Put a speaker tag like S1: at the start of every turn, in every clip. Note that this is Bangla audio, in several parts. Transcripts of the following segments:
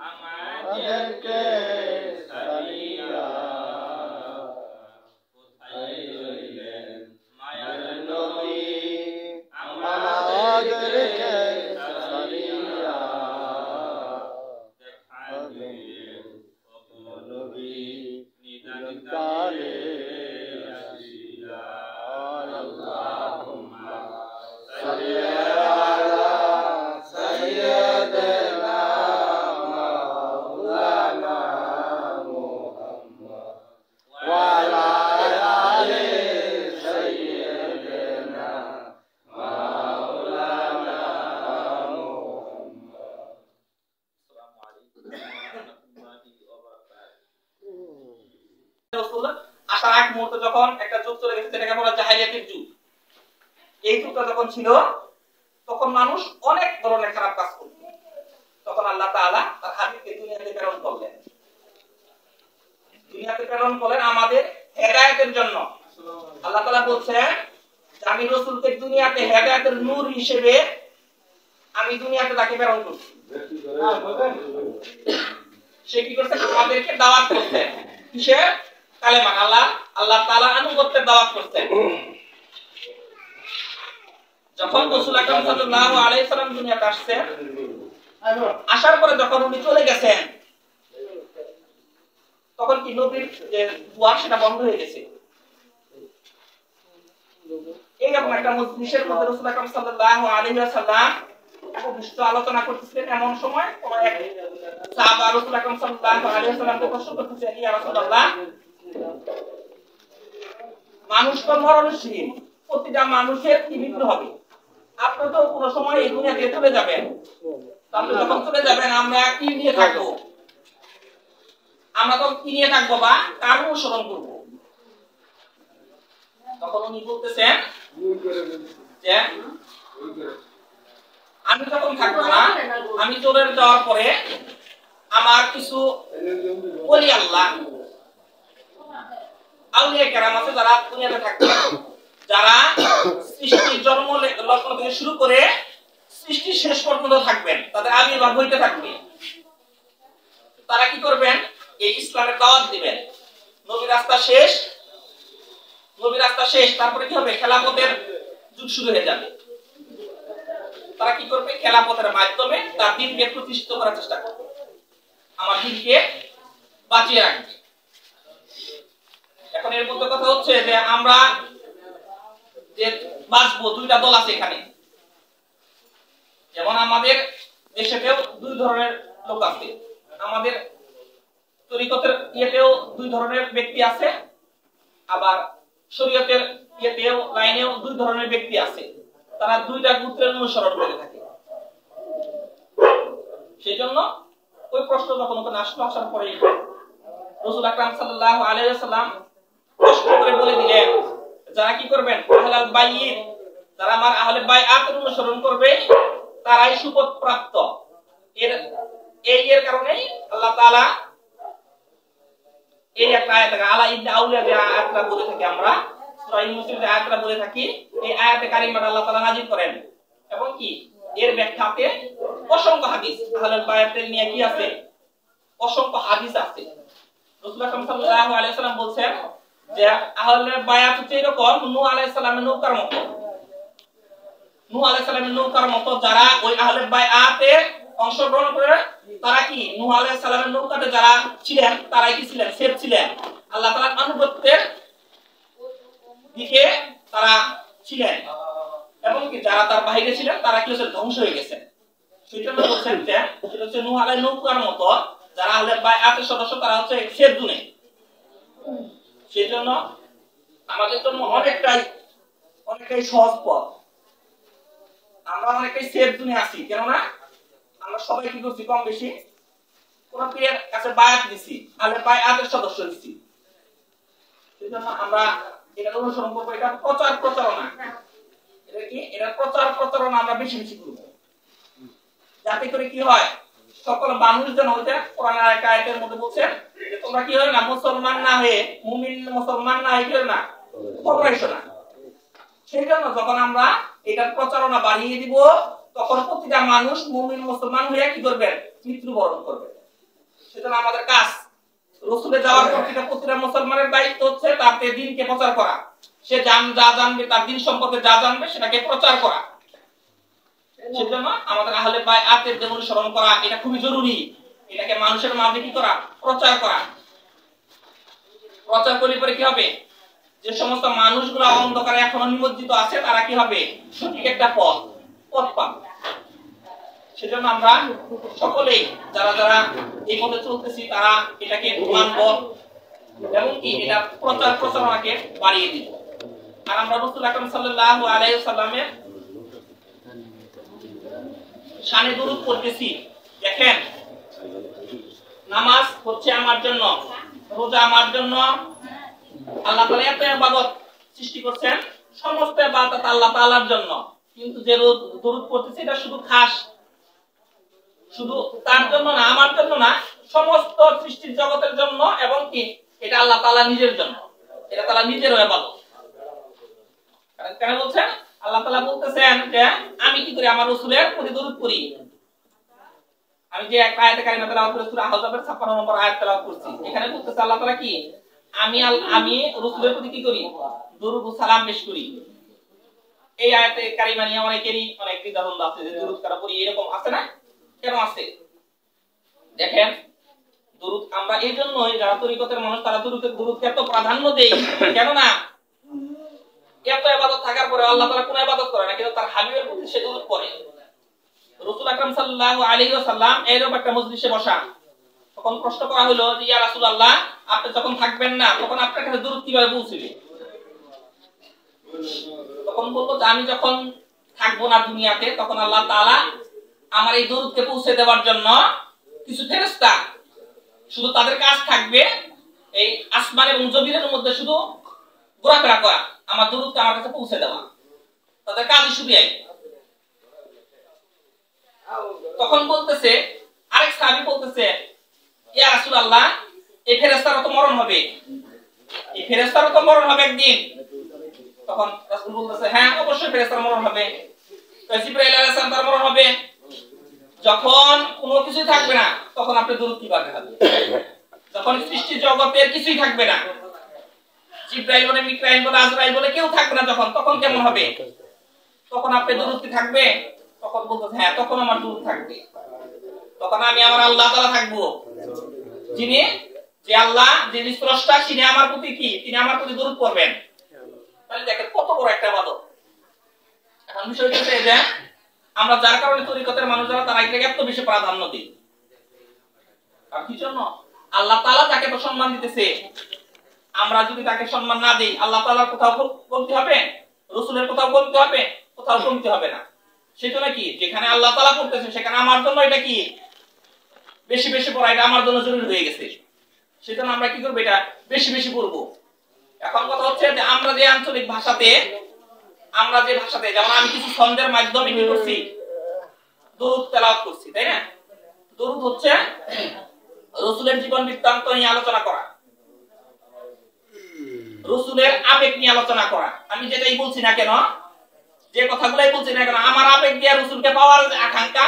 S1: আমাদেরকে সারিয়া কোথায় রইলেন মায়ার নবী আমাদেরকে সারিয়া দেখা দিলেন নবী নিদান কালে আসিয়া আল্লাহুম্মা সাল্লি আলা সাইয়্যিদিনা মাওলানা মুহাম্মদ ওয়া আলা আলি সাইয়্যিদিনা মাওলানা মুহাম্মদ। আসসালামু আলাইকুম ওয়া রাহমাতুল্লাহি ওয়া বারাকাতুহু। রাসূল আসার আগ মুহূর্তে যখন একটা যুগ চলে গেছে যেটাকে বলা হয় জাহেলিয়াতের যুগ, এই যুগটা যখন ছিল তখন মানুষ অনেক ধরনের খারাপ কাজ করত। তখন আল্লাহ তাআলা তার হাবিবকে দুনিয়াতে প্রেরণ করলেন। দুনিয়াতে প্রেরণ করলেন আমাদের হেদায়েতের জন্য। আল্লাহ তাআলা বলছেন যে আমি রাসূলকে দুনিয়াতে হেদায়েতের নূর হিসেবে আমি দুনিয়াতে তাকে প্রেরণ করছি। সে কি করছে? আমাদেরকে দাওয়াত করছে। কিসে? কালেমা আল্লাহ তাআলা আনুগত্যের দাওয়াত করছে। যখন রাসূল আকরাম সাল্লাল্লাহু আলাইহি সাল্লাম দুনিয়াতে আসছেন, আসার পরে যখন উনি চলে গেছেন তখন কি নবীর যে দুয়ার সেটা বন্ধ হয়ে গেছে। এইরকম একটা মজলিসের মধ্যে রাসূল আকরাম সাল্লাল্লাহু আলাইহি ওয়াসাল্লাম বিস্তৃত আলোচনা করতেছিলেন। এমন সময় কোন এক সাহাবা রাসূল আকরাম সাল্লাল্লাহু আলাইহি ওয়াসাল্লামকে প্রশ্ন করতেছেন, ইয়া রাসূলুল্লাহ, মানুষ তো মরণশীল, প্রতিটা মানুষের কি মৃত্যু হবে, আপনি তো কোনো সময় এই দুনিয়া থেকে চলে যাবেন, আপনি যখন চলে যাবেন আমরা কি নিয়ে থাকবো? আমরা তো কি নিয়ে থাকবো বা কার অনুসরণ করবো? তখন উনি বলতেছেন যে আমি যখন থাকবো না, আমি চলে যাওয়ার পরে আমার কিছু ওলি আল্লাহ আউলিয়া কেরাম আছে যারা দুনিয়াতে থাকবে, যারা সৃষ্টির জন্ম লগ্ন থেকে শুরু করে সৃষ্টি শেষ পর্যন্ত থাকবেন, তাদের আবির্ভাব হইতে থাকবে। তারা কি করবেন? এই ইসলামের দাওয়াত দিবেন। নবীর রাস্তা শেষ, তারপরে কি হবে? খেলাফতের যুগ শুরু হয়ে যাবে। তারা কি করবে? খেলাফতের মাধ্যমে তার দ্বীনকে প্রতিষ্ঠিত করার চেষ্টা করবে, আমার দ্বীনকে বাঁচিয়ে রাখবে। এখন এর মধ্যে কথা হচ্ছে যে আমরা যে বাঁচবো, দুইটা দল আছে এখানে। যেমন আমাদের দেশেতেও দুই ধরনের লোক আছে, আমাদের তরিকতের ইয়েতেও দুই ধরনের ব্যক্তি আছে, আবার শরীয়তের ইয়েতেও লাইনেও দুই ধরনের ব্যক্তি আছে। তারা দুইটা গোত্রের অনুসরণ করে থাকে। সেই জন্য ওই প্রশ্ন যখন ওখানে আসলো, আসার পরে রাসূল আকরাম সাল্লাল্লাহু আলাইহি ওয়াসাল্লাম প্রশ্ন করে বলে দিলেন, যারা কি করবেন? আহলাল বাইত, যারা আমার আহলে বাইআতের অনুসরণ করবে তারাই সুপথ প্রাপ্ত। এর কারণেই আল্লাহ তাআলা এই একটা আয়াত আলা ইবনে আউলিয়া যে আয়াতটা বলে থাকি আমরা, সূরা ইউনূসের যে আয়াতটা বলে থাকি, এই আয়াতে কারিমাটা আল্লাহ তাআলা নাযিল করেন। এবং কি এর ব্যাখ্যাতে অসংখ্য হাদিস আহলে বাইতের নিয়ে কি আছে? অসংখ্য হাদিস আছে। রাসূল আকরাম সাল্লাল্লাহু আলাইহি ওয়াসাল্লাম বলছেন যে আহলে বায়াত হচ্ছে এরকম নূহ আলাইহিস সালামের নৌকার মতো। নূহ আলাইহিস সালামের নৌকার মতো যারা ওই আহলে বায়াতে অংশগ্রহণ করে, তারা কি নূহ আলাইহিস সালামের নৌকাতে যারা ছিলেন তারাই কি ছিলেন? সেফ ছিলেন, আল্লাহ তাআলার আনুগত্যের দিকে তারা ছিলেন। এবং কি যারা তার বাইরে ছিলেন তারা কি হচ্ছে? ধ্বংস হয়ে গেছেন। সেজন্য বলছেন যে সেটা হচ্ছে নূহ আলাইহিস নৌকার মতো, যারা আহলে বায়াতের সদস্য তারা হচ্ছে সেফ জোনে। সেজন্য আমাদের জন্য অনেকটাই সহজ পথ, আমরা অনেকটাই সেফ জোনে আছি। কেননা আমরা সবাই কি করছি? কম বেশি কোন পীরের কাছে বায়াত দিছি, আহলে বায়াতের সদস্য দিছি। সেজন্য আমরা এটা অনুসরণ করবো। এটা প্রচারণা, এটা কি? এটা প্রচারণা আমরা বেশি বেশি করবো, যাতে করে কি হয়? সকল মানুষ যেন হইতে কোরআনের একটা আয়াতের মধ্যে বলছে যে তোমরা কি হয় না, মুসলমান না হয়ে, মুমিন মুসলমান না হয়ে কি হয় না, কবরাইছো না। সেই জন্য যখন আমরা এটার প্রচারণা বাড়িয়ে দিব, তখন প্রতিটা মানুষ মুমিন মুসলমান হয়ে কি করবে? মৃত্যুবরণ করবে। সেজন্য আমাদের কাজ রাসূলের যাওয়ার পর থেকে প্রতিটা মুসলমানের দায়িত্ব হচ্ছে তার দ্বীনকে প্রচার করা। সে যা জানবে, তার দ্বীন সম্পর্কে যা জানবে সেটাকে প্রচার করা। সেজন্য আমাদের আহলে বায়াতের যে অনুসরণ করা এটা খুবই জরুরি। এটাকে মানুষের মাঝে কি করা? প্রচার করা। প্রচার করলে পরে কি হবে? যে সমস্ত মানুষগুলো অন্ধকারে এখনো নিমজ্জিত আছে তারা কি হবে? সঠিক একটা পথ পাবে। সেজন্য আমরা সকলেই যারা যারা এই পথে চলতেছি তারা এটাকে মানব এবং কি এটা প্রচারণাকে বাড়িয়ে দিব। আর আমরা রাসূল আকরাম সাল্লাল্লাহু আলাইহি ওয়াসাল্লামের শানে দরুদ পড়তেছি। দেখেন, নামাজ হচ্ছে আমার জন্য, রোজা আমার জন্য। আল্লাহ তাআলা এত ইবাদত সৃষ্টি করেছেন, সমস্ত ইবাদত আল্লাহ তাআলার জন্য। কিন্তু যে দরুদ পড়তেছি এটা শুধু খাস, শুধু তার জন্য না, আমার জন্য না, সমস্ত সৃষ্টির জগতের জন্য। এবং কি এটা আল্লাহ তাআলা নিজের জন্য, এটা তাআলা নিজের ইবাদত। কেন বলছেন? আল্লাহ তাআলা বলতেছেন যে আমি কি করি? আমার রাসূলের প্রতি দরুদ পড়ি। আমি যে এক আয়াতে কারিমা তেলাওয়াত করেছি সূরা আহজাবের 56 নম্বর আয়াত তেলাওয়াত করছি, এখানে বলতেছে আল্লাহ তাআলা কি আমি রাসূলের প্রতি কি করি? দরুদ ও সালাম পেশ করি। এই আয়াতে কারিমা নিয়ে অনেকেরই অনেক দ্বিধাদ্বন্দ্ব আছে যে দরুদ কারা পড়ি, এরকম আছে না? কেন আছে? দেখেন, দরুদ আমরা এই জন্যই যারা তরিকতের মানুষ তারা দরুদকে এত প্রাধান্য দেই। কেন না? এত ইবাদত থাকার পরে আল্লাহ তাআলা কোন ইবাদত করে না, কিন্তু তার হাবিবের প্রতি সে দরুদ পড়ে। রাসূল আকরাম সাল্লাল্লাহু আলাইহি ওয়াসাল্লাম এরকম একটা মজলিসে বসা, তখন প্রশ্ন করা হলো যে ইয়া রাসূলুল্লাহ, আপনি যখন থাকবেন না তখন আপনার কাছে দরুদ কিভাবে পৌঁছবে? তখন বলল যে আমি যখন থাকবো না দুনিয়াতে তখন আল্লাহ তাআলা আমার এই দরুদকে পৌঁছে দেওয়ার জন্য কিছু ফেরেশতা, শুধু তাদের কাজ থাকবে এই আসমান এবং জমিনের মধ্যে শুধু ঘোরাফেরা করা, আমার দরুদকে আমার কাছে পৌঁছে দেওয়া, তাদের কাজই শুধু এই। তখন বলতেছে আরেক সাহাবী বলতেছে ইয়া রাসূলুল্লাহ, এই ফেরেশতার তো মরণ হবে, এই ফেরেশতার তো মরণ হবে একদিন। তখন রাসূল বলতেছে হ্যাঁ অবশ্যই ফেরেশতার মরণ হবে। জিবরাইল আলাইহিস সালাম তার মরণ হবে। যখন কোনো কিছুই থাকবে না তখন আপনি দরুদ কিভাবে পড়বেন? যখন সৃষ্টি জগতের কিছুই থাকবে না, জিবরাইল বলে, মিকাইল বলে, আজরাইল বলে কেউ থাকবে না, তখন কেমন হবে? তখন আপনি দরুদ কি থাকবে? তখন বলতেছে হ্যাঁ তখন আমার দরুদ থাকবে। তখন আমি আমার আল্লাহ তাআলা থাকবো, যিনি যে আল্লাহ যিনি স্রষ্টা, তিনি আমার প্রতি কি? তিনি আমার প্রতি দরুদ পড়বেন। তাহলে দেখেন কত বড় একটা ইবাদত। এখন বিষয় হচ্ছে যে আমরা যার কারণে তরিকতের মানুষ যারা তারা এটাকে এত বেশি প্রাধান্য দিই। আর কি জন্য? আল্লাহ তাআলা তাকে তো সম্মান দিতেছে, আমরা যদি তাকে সম্মান না দেই আল্লাহ তাআলার কোথাও কমতি হবে, রাসূলের কোথাও কমতি হবে? কোথাও কমতি হবে না। সেজন্য কি যেখানে আল্লাহ তাআলা করতেছে সেখানে আমার জন্য এটা কি বেশি বেশি পড়া, এটা আমার জন্য জরুরি হয়ে গেছে। সেজন্য আমরা কি করব? এটা বেশি বেশি পড়বো। এখন কথা হচ্ছে যে আমরা যে আঞ্চলিক ভাষাতে, যেমন আমি কিছু ছন্দের মাধ্যমে কি করছি? দরুদ তেলাওয়াত করছি, তাই না? দরুদ হচ্ছে রাসূলের জীবন বৃত্তান্ত নিয়ে আলোচনা করা, রাসূলের আবেগ নিয়ে আলোচনা করা। আমি যেটাই বলছি না কেন, যে কথাগুলাই বলছি না কেন, আমার আবেগ দিয়ে রাসূলকে পাওয়ার যে আকাঙ্ক্ষা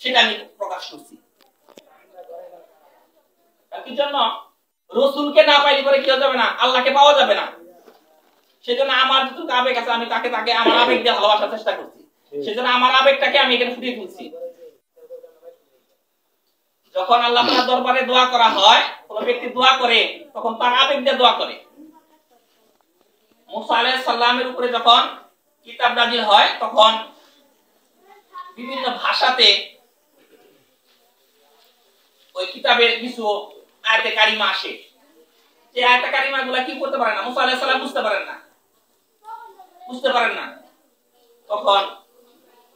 S1: সেটা আমি প্রকাশ করছি। কি জন্য? রাসূলকে না পাইলে পরে কি যাবে না? আল্লাহকে পাওয়া যাবে না। সেজন্য আমার যতটুকু আবেগ আছে আমি তাকে আমার আবেগ দিয়ে ভালোবাসার চেষ্টা করছি। সেজন্য আমার আবেগটাকে আমি এখানে ফুটিয়ে তুলছি। যখন আল্লাহ তাআলার দরবারে দোয়া করা হয়, কোন ব্যক্তি দোয়া করে তখন তার আবেগ দিয়ে দোয়া করে। মুসা আলাইহিস সালামের উপরে যখন কিতাব নাযিল হয় তখন বিভিন্ন ভাষাতে ওই কিতাবের কিছু আয়াতে কারিমা আসে। যে আয়াতে কারিমাগুলো কি করতে পারে না, মুসা আলাইহিস সালাম বুঝতে পারেন না। তখন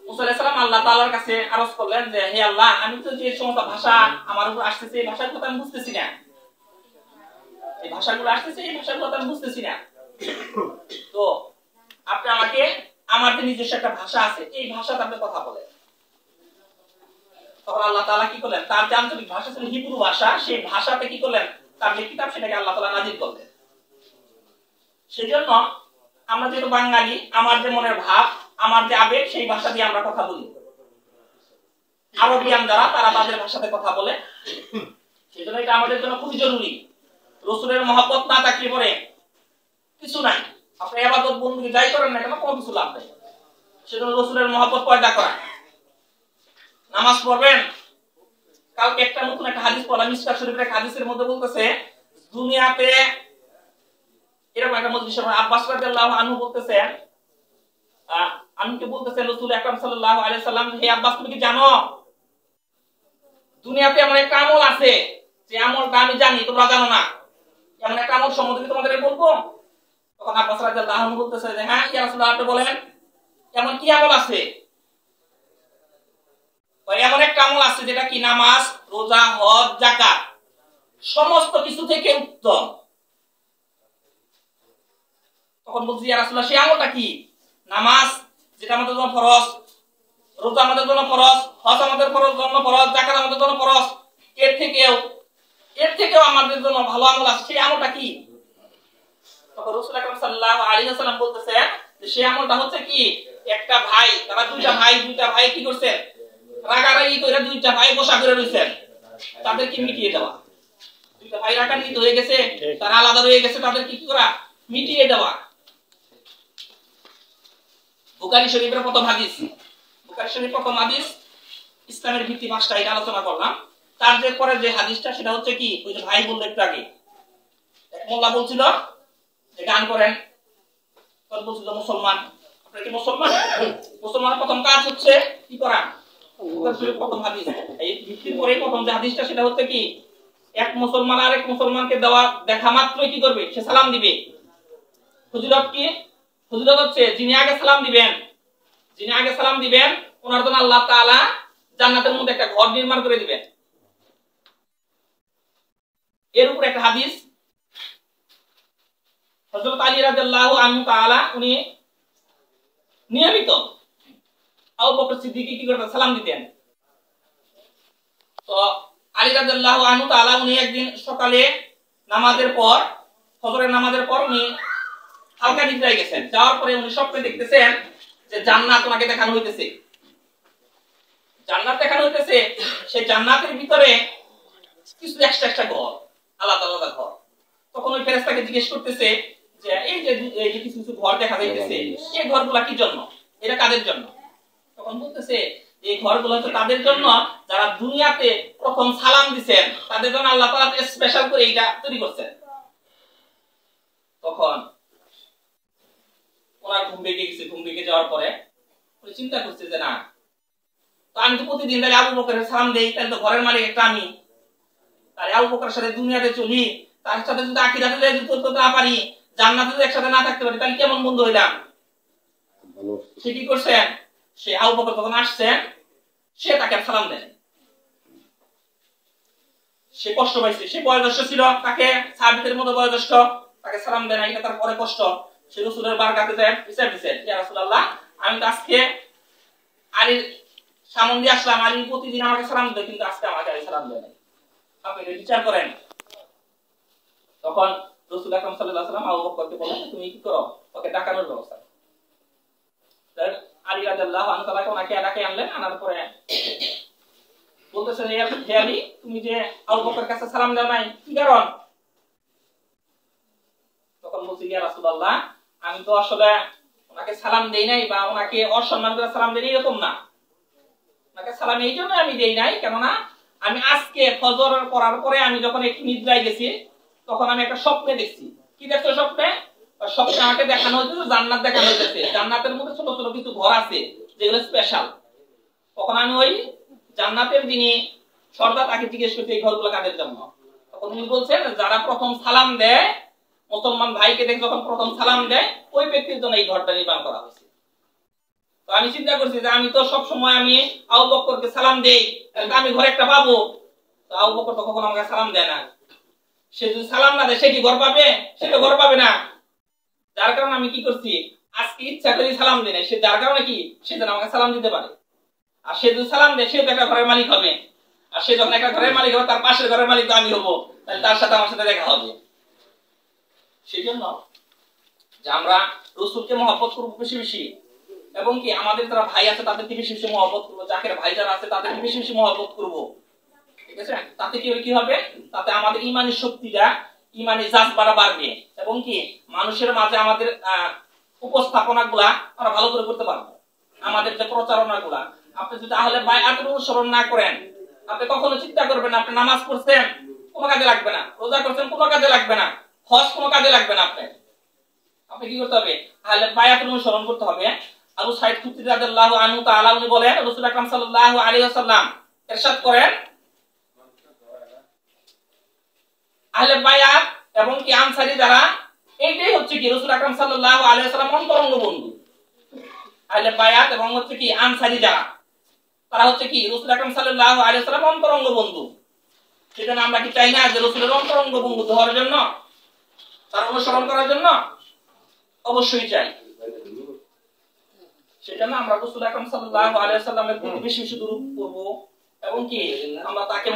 S1: মুসা আলাইহিস সালাম আল্লাহ তাআলার কাছে আরজ করলেন যে হে আল্লাহ, আমি তো যে সমস্ত ভাষা আমার উপর আসতেছে এই ভাষাগুলো আমি বুঝতেছি না, এই ভাষাগুলো আসতেছে এই ভাষাগুলো আমি বুঝতেছি না। তো আপনি আমাকে আমার যে নিজস্ব একটা ভাষা আছে এই ভাষাতে আপনি কথা বলেন। তখন আল্লাহ তাআলা কি করলেন? তার যে আঞ্চলিক ভাষা ছিল হিব্রু ভাষা, সেই ভাষাতে কি করলেন? তার যে কিতাব সেটাকে আল্লাহ তাআলা নাযিল করলেন। সেজন্য আমরা যেহেতু বাঙালি, আমার যে মনের ভাব, আমার যে আবেগ, সেই ভাষা দিয়ে আমরা কথা বলি। আরবিয়ান যারা তারা তাদের ভাষাতে কথা বলে। সেজন্য সেজন্য এটা আমাদের জন্য খুবই জরুরি। রাসূলের মহব্বত না থাকলে পরে কিছু নাই, আপনি ইবাদত বندگی যাই করেন না কেন কোনো কিছু লাভ নেই। সেজন্য রাসূলের মহব্বত পয়দা করা। নামাজ পড়বেন, কালকে একটা নতুন একটা হাদিস পড়লাম, মিশকাত শরীফের একটা হাদিসের মধ্যে বলতেছে দুনিয়াতে এরকম একটা মজলিসে আব্বাস রাদিয়াল্লাহু আনহু বলতেছেন, আনহুকে বলতেছেন রাসূল আকরাম সাল্লাল্লাহু আলাইহি সাল্লাম, হে আব্বাস তুমি কি জানো দুনিয়াতে এমন একটা আমল আছে যে আমলটা আমি জানি তোমরা জানো না, এমন একটা আমল সম্বন্ধে তোমাদের বলবো? তখন আব্বাস রাদিয়াল্লাহু আনহু বলতেছে যে হ্যাঁ ইয়া রাসূলুল্লাহ আপনি বলেন এমন কি আমল আছে? এমন একটা আমল আছে যেটা কি নামাজ, রোজা, হজ, যাকাত সমস্ত কিছু থেকে উত্তম। তখন বলছি ইয়া রাসূলুল্লাহ সেই আমলটা কি? নামাজ যেটা আমাদের জন্য ফরজ, রোজা আমাদের জন্য ফরজ, হজ আমাদের জন্য ফরজ, যাকাত আমাদের জন্য ফরজ, এর থেকেও আমাদের জন্য ভালো আমল আছে, সেই আমলটা কি? তখন রাসূল আকরাম সাল্লাল্লাহু আলাইহি ওয়াসাল্লাম বলতেছেন যে সেই আমলটা হচ্ছে কি, একটা ভাই, তারা দুইটা ভাই কি করছেন, রাগারাগি কইরা দুইটা ভাই বসা করে রইছেন, তাদেরকে মিটিয়ে দেওয়া। দুইটা ভাই রাগান্বিত হয়ে গেছে, তারা আলাদা হয়ে গেছে, তাদেরকে কি করা, মিটিয়ে দেওয়া। বুখারী শরীফের প্রথম হাদিস, বুখারী শরীফের প্রথম হাদিস, ইসলামের ভিত্তি পাঁচটা এটা আলোচনা করলাম। তার যে পরে যে হাদিসটা সেটা হচ্ছে কি, ওই যে ভাই বলল একটু আগে, এক মোল্লা বলছিল যে গান করেন, তখন বলছিল মুসলমান, আপনারা কি মুসলমান? মুসলমানের প্রথম কাজ হচ্ছে কি করা, প্রথম হাদিস এই ভিত্তির পরে প্রথম যে হাদিসটা সেটা হচ্ছে কি, এক মুসলমান আরেক মুসলমানকে দেওয়া দেখা মাত্রই কি করবে, সে সালাম দিবে। ফজিলত কি? ফজিলত হচ্ছে যিনি আগে সালাম দিবেন ওনার জন্য আল্লাহ তাআলা জান্নাতের মধ্যে একটা ঘর নির্মাণ করে দিবেন। এর উপর একটা হাদিস, হযরত আলী রাদিয়াল্লাহু আনহু তাআলা উনি নিয়মিত আবু বকর সিদ্দিককে কি করতেন, সালাম দিতেন। তো আলী রাদিয়াল্লাহু আনহু তাআলা উনি একদিন সকালে নামাজের পর, ফজরের নামাজের পর উনি হালকা নিদ্রায় গেছেন। যাওয়ার পরে উনি স্বপ্নে দেখতেছেন যে জান্নাত ওনাকে দেখানো হইতেছে, সেই জান্নাতের ভিতরে কিছু এক্সট্রা ঘর, আলাদা আলাদা ঘর। তখন ওই ফেরেশতাকে জিজ্ঞেস করতেছে যে এই যে কিছু ঘর দেখা যাইতেছে, এই ঘরগুলা কি জন্য, এটা কাদের জন্য? তখন বলতেছে এই ঘরগুলো হচ্ছে তাদের জন্য যারা দুনিয়াতে প্রথম সালাম দিবেন, তাদের জন্য আল্লাহ তাআলা স্পেশাল করে এটা তৈরি করছেন। তখন ওনার ঘুম ভেঙে যাওয়ার পরে উনি চিন্তা করছে যে না, তো আমি তো প্রতিদিন তাহলে আবু বকরের সালাম দেই, তাহলে তো ঘরের মালিক একটা আমি, তাহলে আবু বকরের সাথে দুনিয়াতে চলি, তার সাথে যদি আখিরাতে যেতে না পারি, জান্নাতে যদি একসাথে না থাকতে পারি, তাহলে কেমন বন্ধু হইলাম? সে কি করছেন, সে আবু বকর যখন আসছেন সে তাকে সালাম দেন। সে কষ্ট পাইছে, সে বয়োজ্যেষ্ঠ ছিল, তাকে সাহাবীদের মধ্যে বয়োজ্যেষ্ঠ, তাকে সালাম দেন, এটা তার পরে কষ্ট। সে রাসূলের বারগাতে যায়, বিচার দিয়েছে, ইয়া রাসূলুল্লাহ আমি তো আজকে আলীর সামনে দিয়ে আসলাম, আলী প্রতিদিন আমাকে সালাম দেয়, কিন্তু আজকে আমাকে আলী সালাম দেয় না, আপনি বিচার করেন। তখন রাসূল আকরাম সাল্লাল্লাহু আলাইহি ওয়াসাল্লাম আবু বকরকে বললেন তুমি কি করো, ওকে ডাকানোর ব্যবস্থা। আলী রাদিয়াল্লাহু আনহু তাআলা ওনাকে ডাকে আনলেন, আনার পরে বলতেছেন হে আলী তুমি যে আবু বকরের কাছে সালাম দাও নাই, কি কারণ? তখন বলছে ইয়া রাসূলুল্লাহ আমি তো আসলে ওনাকে সালাম দেই নাই বা ওনাকে অসম্মান করে সালাম দেই এরকম না, ওনাকে সালাম এই জন্য আমি দেই নাই কেননা আমি আজকে ফজর পড়ার পরে আমি যখন একটু নিদ্রায় গেছি তখন আমি একটা স্বপ্নে দেখছি। কি দেখছো স্বপ্নে? স্বপ্নে আমাকে দেখানো হয়েছে জান্নাত দেখানো হয়েছে, জান্নাতের মধ্যে ছোট ছোট কিছু ঘর আছে যেগুলো স্পেশাল। তখন আমি ওই জান্নাতের যিনি সর্দার তাকে জিজ্ঞেস করছি এই ঘরগুলো কাদের জন্য। তখন উনি বলছেন যারা প্রথম সালাম দেয়, মুসলমান ভাইকে দেখে যখন প্রথম সালাম দেয় ওই ব্যক্তির জন্য এই ঘরটা নির্মাণ করা হয়েছে। তো আমি চিন্তা করছি যে আমি তো সব সময় আমি আবু বকরকে সালাম দেই, তাহলে আমি ঘরে একটা পাবো। তো আবু বকর তো কখনো আমাকে সালাম দেয় না, সে যদি সালাম না দেয় সে কি ঘর পাবে? সে তো ঘর পাবে না। যার কারণে আমি কি করছি আজকে ইচ্ছা করে সালাম দেই না, সে যার কারণে কি সে যেন আমাকে সালাম দিতে পারে। আর সে যদি সালাম দেয় সে তো একটা ঘরের মালিক হবে, আর সে যখন একটা ঘরের মালিক হবে তার পাশের ঘরের মালিক তো আমি হবো, তাহলে তার সাথে আমার সাথে দেখা হবে। সেই জন্য যে আমরা রাসূলকে মহব্বত করব বেশি বেশি, এবং কি আমাদের যারা ভাই আছে তাদেরকে বেশি বেশি মহব্বত করব, জাকের ভাই যারা আছে তাদেরকে বেশি বেশি মহব্বত করব। আছে? তাতে কি হবে? তাতে আমাদের ঈমানের শক্তিটা, ঈমানি জাজবাটা বাড়বে এবং কি মানুষের মাঝে আমাদের উপস্থাপনাগুলা আমরা ভালো করে করতে পারবো। আমাদের যে প্রচারণাগুলা, আপনি যদি আহলে বায়াতের অনুসরণ না করেন, আপনি কখনো চিন্তা করবেন আপনি নামাজ পড়ছেন কোনো কাজে লাগবে না, রোজা করছেন কোনো কাজে লাগবে না, হজ কোনো কাজে লাগবে না। আপনি কি করতে হবে? আহলে বায়াতের অনুসরণ করতে হবে। আবু সাঈদ খুদরি রাদিয়াল্লাহু আনহু তাআলা উনি বলেন, রাসূল আকরাম সাল্লাল্লাহু আলাইহি ওয়াসাল্লাম ইরশাদ করেন, আহলে বায়াত এবং কি আনসারী যারা, এইটাই হচ্ছে কি রাসূল আকরাম সাল্লাল্লাহু আলাইহি ওয়াসাল্লাম অন্তরঙ্গ বন্ধু। আহলে বায়াত এবং হচ্ছে কি আনসারী যারা, তারা হচ্ছে কি রাসূল আকরাম সাল্লাল্লাহু আলাইহি ওয়াসাল্লাম অন্তরঙ্গ বন্ধু। সেজন্য আমরা কি চাই না যে রাসূলের অন্তরঙ্গ বন্ধু হওয়ার জন্য, তার অনুসরণ করার জন্য? অবশ্যই চাই। সেজন্য আমরা রাসূল আকরাম সাল্লাল্লাহু আলাইহি ওয়াসাল্লামের প্রতি বেশি বেশি দরুদ পড়ব এবং কি আমরা তাকে